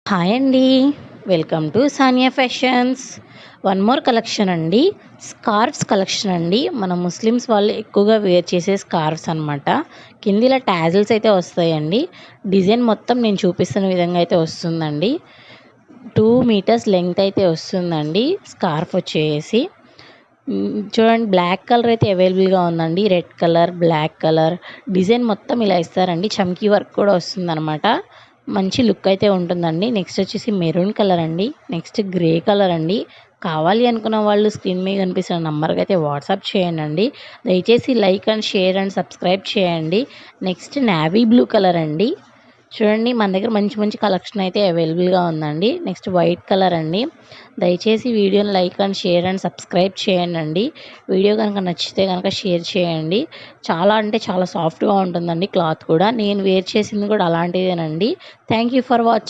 Hi అండి. Welcome to Sania fashions. One more collection అండి. Scarfs collection అండి. మన ముస్లిమ్స్ వాళ్ళు ఎక్కువగా వేర్ చేసే స్కార్ఫ్స్ అనమాట. కింద ఇలా టాజిల్స్ అయితే వస్తాయండి. డిజైన్ మొత్తం నేను చూపిస్తున్న విధంగా అయితే వస్తుందండి. 2 మీటర్స్ లెంగ్త్ అయితే వస్తుందండి స్కార్ఫ్ వచ్చేసి. చూడండి, బ్లాక్ కలర్ అయితే అవైలబుల్గా ఉందండి. Red colour, black colour design మొత్తం ఇలా ఇస్తారండి. చమ్కీ వర్క్ కూడా వస్తుందన్నమాట. మంచి లుక్ అయితే ఉంటుందండి. నెక్స్ట్ వచ్చేసి మెరూన్ కలర్ అండి. నెక్స్ట్ గ్రే కలర్ అండి. కావాలి అనుకున్న వాళ్ళు స్క్రీన్ మీద కనిపిస్తున్న నంబర్కి అయితే వాట్సాప్ చేయండి. దయచేసి like and share and subscribe చేయండి. నెక్స్ట్ నేవీ బ్లూ కలర్ అండి. చూడండి, మన దగ్గర మంచి మంచి కలెక్షన్ అయితే అవైలబుల్గా ఉందండి. నెక్స్ట్ వైట్ కలర్ అండి. దయచేసి వీడియోని like and share and subscribe చేయండి. వీడియో కనుక నచ్చితే కనుక షేర్ చేయండి. చాలా అంటే చాలా సాఫ్ట్గా ఉంటుందండి క్లాత్ కూడా. నేను వేర్ చేసింది కూడా అలాంటిదేనండి. Thank you for watching.